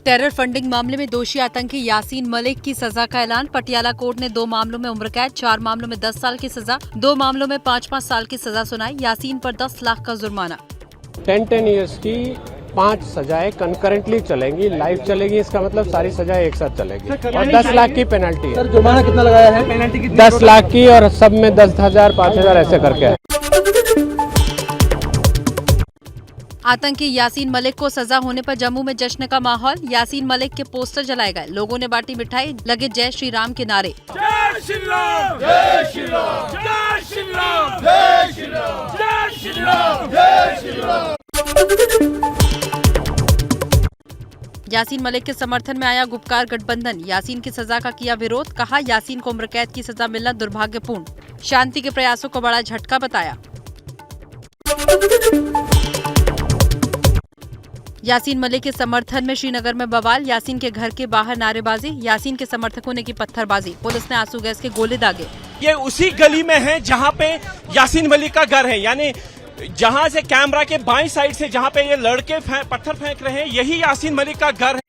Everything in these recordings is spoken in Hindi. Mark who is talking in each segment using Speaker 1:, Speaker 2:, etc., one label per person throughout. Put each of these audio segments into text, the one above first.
Speaker 1: टेरर फंडिंग मामले में दोषी आतंकी यासीन मलिक की सजा का ऐलान। पटियाला कोर्ट ने 2 मामलों में उम्र कैद, 4 मामलों में 10 साल की सजा, 2 मामलों में 5-5 साल की सजा सुनाई। यासीन पर 10 लाख का जुर्माना।
Speaker 2: 10 ईयर्स की 5 सजाएं कंकरेंटली चलेंगी, लाइव चलेगी। इसका मतलब सारी सजाएं एक साथ चलेगी और 10 लाख की पेनल्टी है।
Speaker 3: सर जुर्माना कितना लगाया है? पेनल्टी कितनी?
Speaker 2: 10 लाख की और सब में 10,000 5,000 ऐसे करके है।
Speaker 1: आतंकी यासीन मलिक को सजा होने पर जम्मू में जश्न का माहौल। यासीन मलिक के पोस्टर जलाए गए, लोगों ने बांटी मिठाई, लगे जय श्री राम के नारे।
Speaker 4: जय श्री राम, जय श्री राम, जय श्री राम, जय श्री राम, जय श्री राम, जय श्री राम।
Speaker 1: यासीन मलिक के समर्थन में आया गुपकार गठबंधन। यासीन की सजा का किया विरोध, कहा यासीन को उम्र कैद की सजा मिलना दुर्भाग्यपूर्ण। शांति के प्रयासों को बड़ा झटका बताया। यासीन मलिक के समर्थन में श्रीनगर में बवाल। यासीन के घर के बाहर नारेबाजी, यासीन के समर्थकों ने की पत्थरबाजी, पुलिस ने आंसू गैस के गोले दागे।
Speaker 5: ये उसी गली में है जहां पे यासीन मलिक का घर है, यानी जहां से कैमरा के बाईं साइड से जहां पे ये लड़के पत्थर फेंक रहे हैं, यही यासीन मलिक का घर है।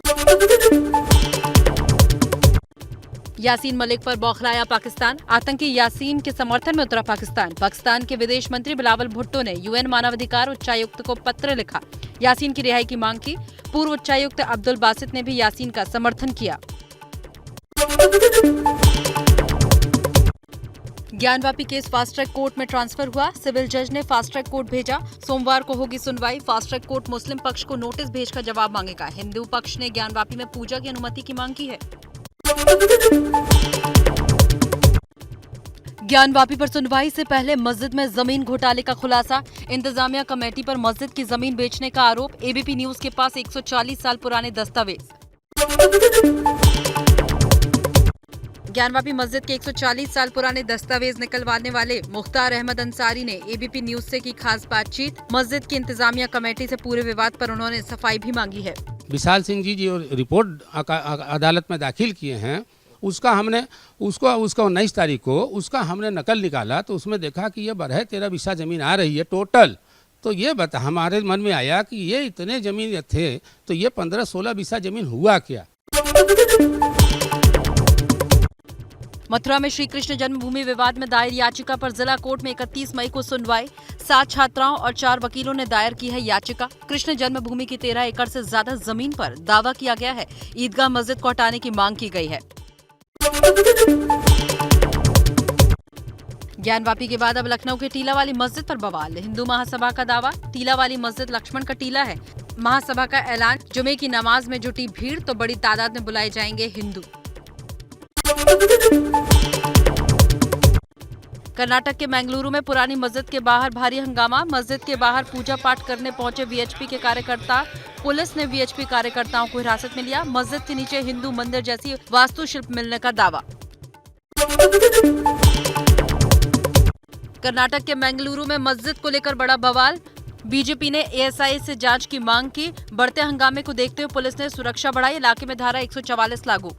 Speaker 1: यासीन मलिक पर बौखलाया पाकिस्तान। आतंकी यासीन के समर्थन में उतरा पाकिस्तान। पाकिस्तान के विदेश मंत्री बिलावल भुट्टो ने यूएन मानवाधिकार उच्चायुक्त को पत्र लिखा, यासीन की रिहाई की मांग की। पूर्व उच्चायुक्त अब्दुल बासित ने भी यासीन का समर्थन किया। Gyanvapi case fast track court में ट्रांसफर हुआ। सिविल जज ने फास्ट ट्रैक कोर्ट भेजा, सोमवार को होगी सुनवाई। फास्ट ट्रैक कोर्ट मुस्लिम पक्ष को नोटिस भेजकर जवाब मांगेगा। हिंदू पक्ष ने ज्ञानवापी में पूजा की अनुमति की मांग की है। ज्ञानवापी पर सुनवाई से पहले मस्जिद में जमीन घोटाले का खुलासा। इंतजामिया कमेटी पर मस्जिद की जमीन बेचने का आरोप। एबीपी न्यूज के पास 140 साल पुराने दस्तावेज। ज्ञानवापी मस्जिद के 140 साल पुराने दस्तावेज निकलवाने वाले मुख्तार अहमद अंसारी ने एबीपी न्यूज से की खास बातचीत। मस्जिद की इंतजामिया कमेटी से पूरे विवाद पर उन्होंने सफाई भी मांगी है।
Speaker 6: विशाल सिंह जी जो रिपोर्ट अदालत में दाखिल किए हैं, उसका हमने उसका 19 तारीख को उसका हमने नकल निकाला, तो उसमें देखा कि ये 12-13 बीसा ज़मीन आ रही है टोटल। तो ये हमारे मन में आया कि ये इतने ज़मीन थे, तो ये 15-16 बीसा ज़मीन हुआ क्या।
Speaker 1: मथुरा में श्री कृष्ण जन्मभूमि विवाद में दायर याचिका पर जिला कोर्ट में 31 मई को सुनवाई। 7 छात्राओं और 4 वकीलों ने दायर की है याचिका। कृष्ण जन्मभूमि की 13 एकड़ से ज्यादा जमीन पर दावा किया गया है। ईदगाह मस्जिद को हटाने की मांग की गई है। ज्ञानवापी के बाद अब लखनऊ के टीला वाली मस्जिद पर बवाल। हिंदू महासभा का दावा, टीला वाली मस्जिद लक्ष्मण का टीला है। महासभा का ऐलान, जुमे की नमाज में जुटी भीड़ तो बड़ी तादाद में बुलाए जाएंगे हिंदू। कर्नाटक के मंगलुरु में पुरानी मस्जिद के बाहर भारी हंगामा। मस्जिद के बाहर पूजा पाठ करने पहुंचे वीएचपी के कार्यकर्ता। पुलिस ने वीएचपी कार्यकर्ताओं को हिरासत में लिया। मस्जिद के नीचे हिंदू मंदिर जैसी वास्तुशिल्प मिलने का दावा। कर्नाटक के मंगलुरु में मस्जिद को लेकर बड़ा बवाल। बीजेपी ने एएसआई से जांच की मांग की। बढ़ते हंगामे को देखते हुए पुलिस ने सुरक्षा बढ़ाई। इलाके में धारा 144 लागू।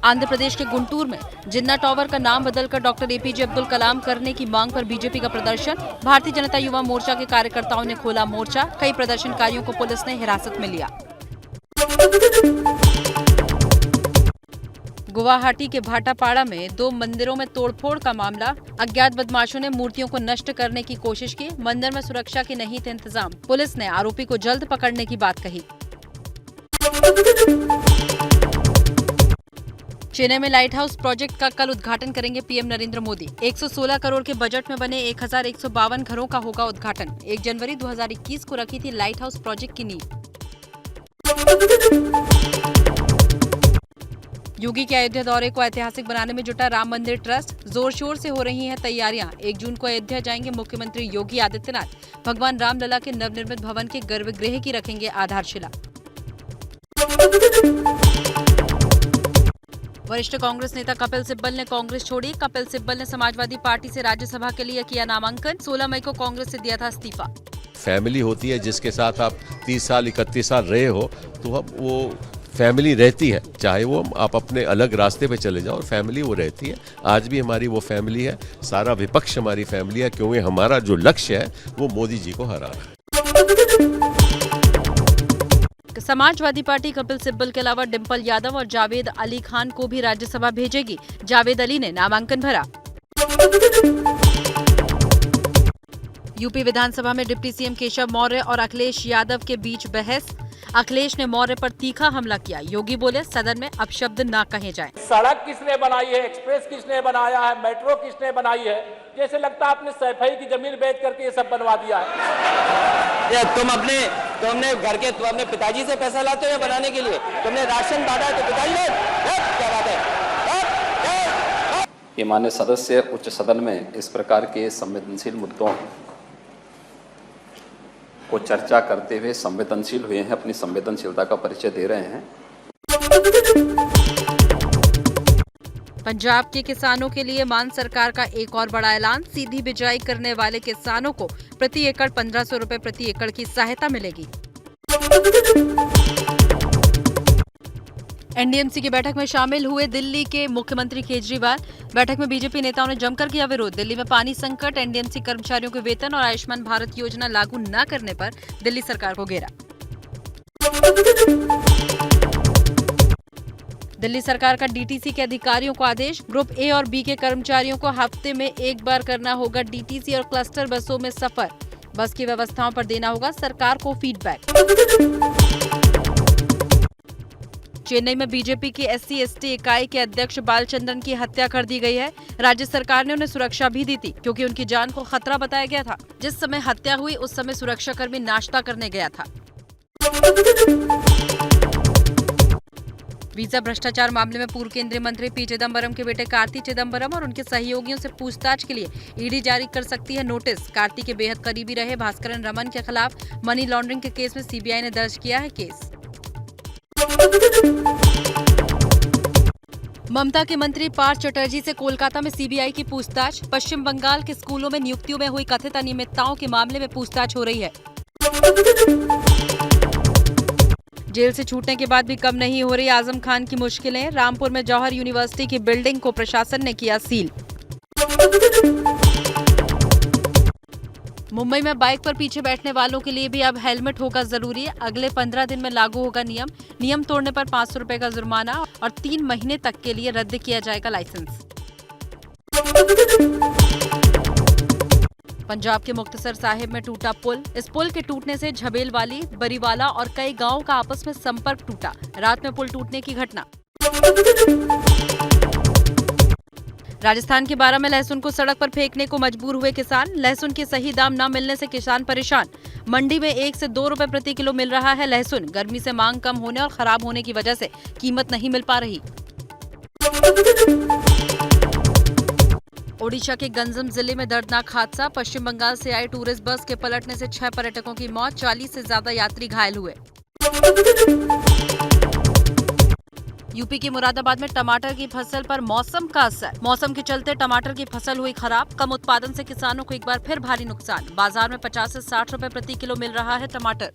Speaker 1: आंध्र प्रदेश के गुंटूर में जिन्ना टावर का नाम बदलकर डॉक्टर एपीजे अब्दुल कलाम करने की मांग पर बीजेपी का प्रदर्शन। भारतीय जनता युवा मोर्चा के कार्यकर्ताओं ने खोला मोर्चा। कई प्रदर्शनकारियों को पुलिस ने हिरासत में लिया। गुवाहाटी के भाटापाड़ा में 2 मंदिरों में तोड़फोड़ का मामला। अज्ञात बदमाशों ने मूर्तियों को नष्ट करने की कोशिश की। मंदिर में सुरक्षा के नहीं थे इंतजाम। पुलिस ने आरोपी को जल्द पकड़ने की बात कही। चेन्नई में लाइट हाउस प्रोजेक्ट का कल उद्घाटन करेंगे पीएम नरेंद्र मोदी। 116 करोड़ के बजट में बने 1152 घरों का होगा उद्घाटन। 1 जनवरी 2021 को रखी थी लाइट हाउस प्रोजेक्ट की नींव। योगी के अयोध्या दौरे को ऐतिहासिक बनाने में जुटा राम मंदिर ट्रस्ट। जोर शोर से हो रही हैं तैयारियां। 1 जून को अयोध्या जाएंगे मुख्यमंत्री योगी आदित्यनाथ। भगवान रामलला के नवनिर्मित भवन के गर्भगृह की रखेंगे आधारशिला। वरिष्ठ कांग्रेस नेता कपिल सिब्बल ने कांग्रेस छोड़ी। कपिल सिब्बल ने समाजवादी पार्टी से राज्यसभा के लिए किया नामांकन। 16 मई को कांग्रेस से दिया था इस्तीफा।
Speaker 7: फैमिली होती है जिसके साथ आप 30 साल 31 साल रहे हो, तो अब वो फैमिली रहती है, चाहे वो आप अपने अलग रास्ते पे चले जाओ, फैमिली वो रहती है। आज भी हमारी वो फैमिली है, सारा विपक्ष हमारी फैमिली है, क्योंकि हमारा जो लक्ष्य है वो मोदी जी को हराना है।
Speaker 1: समाजवादी पार्टी कपिल सिब्बल के अलावा डिम्पल यादव और जावेद अली खान को भी राज्यसभा भेजेगी। जावेद अली ने नामांकन भरा। यूपी विधानसभा में डिप्टी सीएम केशव मौर्य और अखिलेश यादव के बीच बहस। अखिलेश ने मौर्य पर तीखा हमला किया। योगी बोले सदन में अपशब्द ना कहे जाएं।
Speaker 4: सड़क किसने बनाई है, एक्सप्रेस किसने बनाया है, मेट्रो किसने बनाई है, जैसे लगता है आपने सैफई की जमीन बेच करके ये सब बनवा दिया है।
Speaker 3: तुमने घर के तुम अपने पिताजी से पैसा लाते हो या बनाने के लिए? तुमने राशन बांटा है तो पिताजी ने क्या बात है?
Speaker 8: ये माननीय सदस्य उच्च सदन में इस प्रकार के संवेदनशील मुद्दों को चर्चा करते हुए संवेदनशील हुए हैं, अपनी संवेदनशीलता का परिचय दे रहे हैं।
Speaker 1: पंजाब के किसानों के लिए मान सरकार का एक और बड़ा ऐलान। सीधी बिजाई करने वाले किसानों को प्रति एकड़ 1500 रुपए प्रति एकड़ की सहायता मिलेगी। एनडीएमसी की बैठक में शामिल हुए दिल्ली के मुख्यमंत्री केजरीवाल। बैठक में बीजेपी नेताओं ने जमकर किया विरोध। दिल्ली में पानी संकट, एनडीएमसी कर्मचारियों के वेतन और आयुष्मान भारत योजना लागू न करने पर दिल्ली सरकार को घेरा। दिल्ली सरकार का डीटीसी के अधिकारियों को आदेश। ग्रुप ए और बी के कर्मचारियों को हफ्ते में एक बार करना होगा डीटीसी और क्लस्टर बसों में सफर। बस की व्यवस्थाओं पर देना होगा सरकार को फीडबैक। चेन्नई में बीजेपी की SC/ST इकाई के अध्यक्ष बालचंद्रन की हत्या कर दी गई है। राज्य सरकार ने उन्हें सुरक्षा भी दी थी क्योंकि उनकी जान को खतरा बताया गया था। जिस समय हत्या हुई उस समय सुरक्षाकर्मी नाश्ता करने गया था। वीजा भ्रष्टाचार मामले में पूर्व केंद्रीय मंत्री पी चिदम्बरम के बेटे कार्ति चिदम्बरम और उनके सहयोगियों से पूछताछ के लिए ईडी जारी कर सकती है नोटिस। कार्ति के बेहद करीबी रहे भास्करन रमन के खिलाफ मनी लॉन्ड्रिंग के केस में सीबीआई ने दर्ज किया है केस। ममता के मंत्री पार्थ चटर्जी से कोलकाता में सीबीआई की पूछताछ। पश्चिम बंगाल के स्कूलों में नियुक्तियों में हुई कथित अनियमितताओं के मामले में पूछताछ हो रही है। जेल से छूटने के बाद भी कम नहीं हो रही आजम खान की मुश्किलें। रामपुर में जौहर यूनिवर्सिटी की बिल्डिंग को प्रशासन ने किया सील। मुंबई में बाइक पर पीछे बैठने वालों के लिए भी अब हेलमेट होगा जरूरी। अगले 15 दिन में लागू होगा नियम तोड़ने पर 500 रुपए का जुर्माना और 3 महीने तक के लिए रद्द किया जाएगा लाइसेंस। पंजाब के मुक्तसर साहिब में टूटा पुल। इस पुल के टूटने से झबेलवाली, बरीवाला और कई गांवों का आपस में संपर्क टूटा। रात में पुल टूटने की घटना। राजस्थान के बारां में लहसुन को सड़क पर फेंकने को मजबूर हुए किसान। लहसुन के सही दाम न मिलने से किसान परेशान। मंडी में 1 से 2 रुपए प्रति किलो मिल रहा है लहसुन। गर्मी से मांग कम होने और खराब होने की वजह से कीमत नहीं मिल पा रही। ओडिशा के गंजम जिले में दर्दनाक हादसा। पश्चिम बंगाल से आई टूरिस्ट बस के पलटने से 6 पर्यटकों की मौत, 40 से ज्यादा यात्री घायल हुए। यूपी के मुरादाबाद में टमाटर की फसल पर मौसम का असर। मौसम के चलते टमाटर की फसल हुई खराब। कम उत्पादन से किसानों को एक बार फिर भारी नुकसान। बाजार में 50 से 60 रुपए प्रति किलो मिल रहा है टमाटर।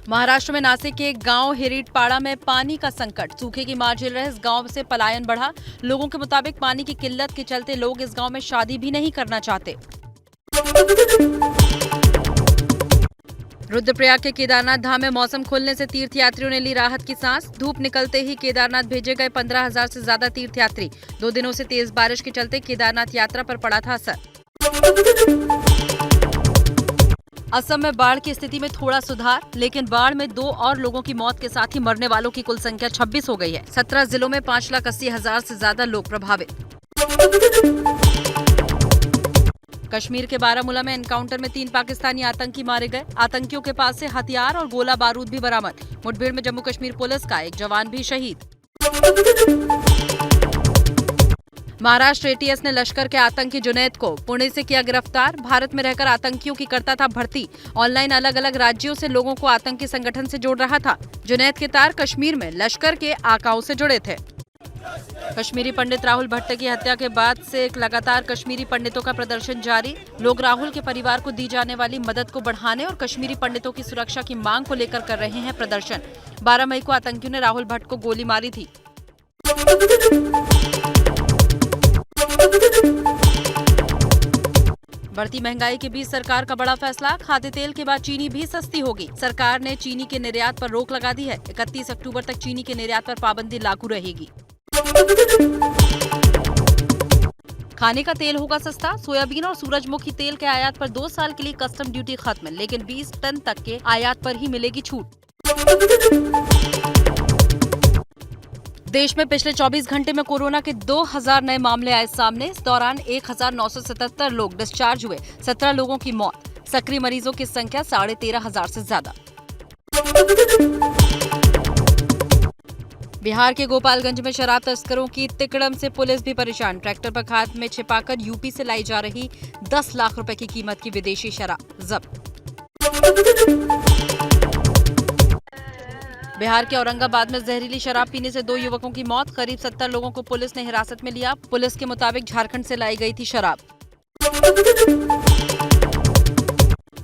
Speaker 1: महाराष्ट्र में नासिक के एक गांव हिरीटपाड़ा में पानी का संकट। सूखे की मार झेल रहे इस गांव से पलायन बढ़ा। लोगों के मुताबिक पानी की किल्लत के चलते लोग इस गांव में शादी भी नहीं करना चाहते। रुद्रप्रयाग के केदारनाथ धाम में मौसम खुलने से तीर्थयात्रियों ने ली राहत की सांस। धूप निकलते ही केदारनाथ भेजे गए 15,000 से ज्यादा तीर्थयात्री। 2 दिनों से तेज बारिश के चलते केदारनाथ यात्रा पर पड़ा था असर। असम में बाढ़ की स्थिति में थोड़ा सुधार, लेकिन बाढ़ में 2 और लोगों की मौत के साथ ही मरने वालों की कुल संख्या 26 हो गई है। 17 जिलों में 5,80,000 से ज्यादा लोग प्रभावित। कश्मीर के बारामूला में एनकाउंटर में 3 पाकिस्तानी आतंकी मारे गए। आतंकियों के पास से हथियार और गोला बारूद भी बरामद। मुठभेड़ में जम्मू कश्मीर पुलिस का एक जवान भी शहीद। महाराष्ट्र एटीएस ने लश्कर के आतंकी जुनैद को पुणे से किया गिरफ्तार। भारत में रहकर आतंकियों की करता था भर्ती। ऑनलाइन अलग अलग राज्यों से लोगों को आतंकी संगठन से जोड़ रहा था। जुनैद के तार कश्मीर में लश्कर के आकाओं से जुड़े थे। कश्मीरी पंडित राहुल भट्ट की हत्या के बाद से लगातार कश्मीरी पंडितों का प्रदर्शन जारी। लोग राहुल के परिवार को दी जाने वाली मदद को बढ़ाने और कश्मीरी पंडितों की सुरक्षा की मांग को लेकर कर रहे हैं प्रदर्शन। 12 मई को आतंकियों ने राहुल भट्ट को गोली मारी थी। बढ़ती महंगाई के बीच सरकार का बड़ा फैसला, खाद्य तेल के बाद चीनी भी सस्ती होगी। सरकार ने चीनी के निर्यात पर रोक लगा दी है। 31 अक्टूबर तक चीनी के निर्यात पर पाबंदी लागू रहेगी। खाने का तेल होगा सस्ता, सोयाबीन और सूरजमुखी तेल के आयात पर 2 साल के लिए कस्टम ड्यूटी खत्म, लेकिन 20 टन तक के आयात पर ही मिलेगी छूट। देश में पिछले 24 घंटे में कोरोना के 2000 नए मामले आए सामने। इस दौरान 1977 लोग डिस्चार्ज हुए, 17 लोगों की मौत। सक्रिय मरीजों की संख्या 13,500 से ज्यादा। बिहार के गोपालगंज में शराब तस्करों की तिकड़म से पुलिस भी परेशान। ट्रैक्टर पर खाद में छिपाकर यूपी से लाई जा रही 10 लाख रुपए की कीमत की विदेशी शराब जब्त। बिहार के औरंगाबाद में जहरीली शराब पीने से 2 युवकों की मौत। करीब 70 लोगों को पुलिस ने हिरासत में लिया। पुलिस के मुताबिक झारखंड से लाई गई थी शराब।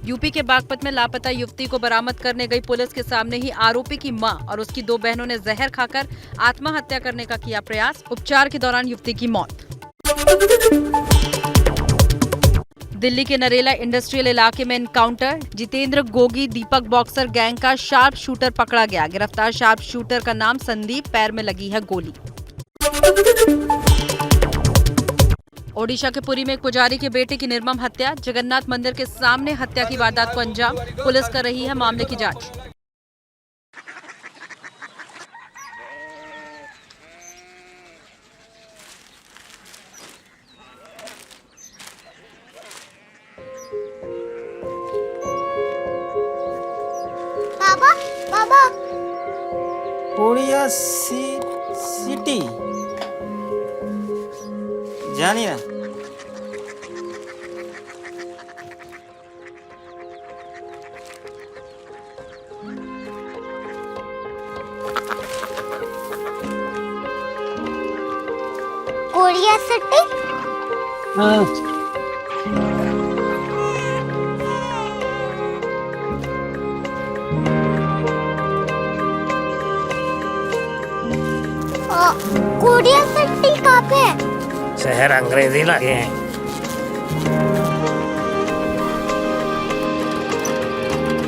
Speaker 1: यूपी के बागपत में लापता युवती को बरामद करने गई पुलिस के सामने ही आरोपी की मां और उसकी 2 बहनों ने जहर खाकर आत्महत्या करने का किया प्रयास। उपचार के दौरान युवती की मौत। दिल्ली के नरेला इंडस्ट्रियल इलाके में एनकाउंटर। जितेंद्र गोगी दीपक बॉक्सर गैंग का शार्प शूटर पकड़ा गया। गिरफ्तार शार्प शूटर का नाम संदीप, पैर में लगी है गोली। ओडिशा के पुरी में एक पुजारी के बेटे की निर्मम हत्या। जगन्नाथ मंदिर के सामने हत्या की वारदात को अंजाम। पुलिस कर रही है मामले की जांच।
Speaker 9: बाबा बाबा
Speaker 10: कोरिया सिटी जानिए ना।
Speaker 9: Korea city?
Speaker 10: हाँ।
Speaker 9: कोरिया सिटी कहाँ पे है?
Speaker 10: शहर अंग्रेजी लगे हैं।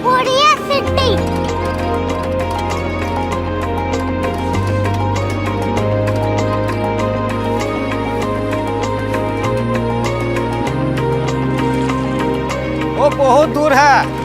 Speaker 9: Korea city.
Speaker 10: वो बहुत दूर है।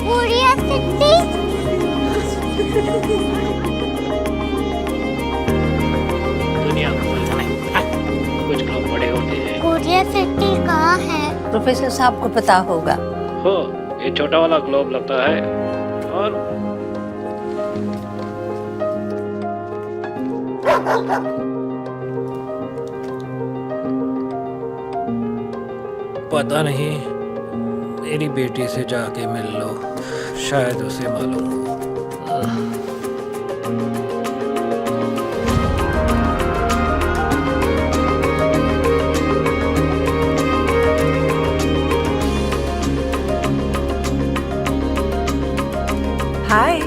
Speaker 9: Korea city.
Speaker 10: दुनिया कुछ लोग बड़े होते हैं।
Speaker 9: कोरिया सिटी कहाँ है?
Speaker 11: प्रोफेसर साहब को पता होगा।
Speaker 10: हो, ये छोटा वाला ग्लोब लगता है और पता नहीं, मेरी बेटी से जाके मिल लो, शायद उसे मालूम हो।
Speaker 11: हाय,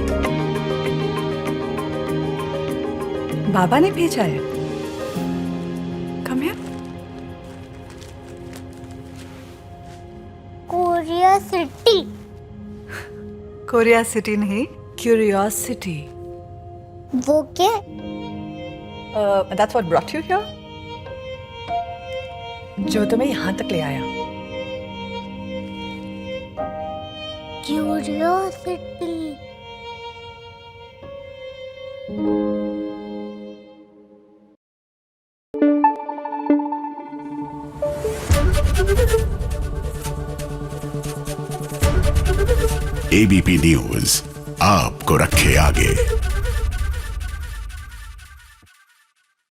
Speaker 11: बाबा ने भेजा है। Come here.
Speaker 9: Korea city.
Speaker 11: Korea city नहीं, क्यूरियोसिटी।
Speaker 9: वो क्या?
Speaker 11: That's what brought you here? जो तुम्हें यहाँ तक ले आया।
Speaker 9: क्यूरियोसिटी।
Speaker 12: ABP न्यूज आपको रखे आगे।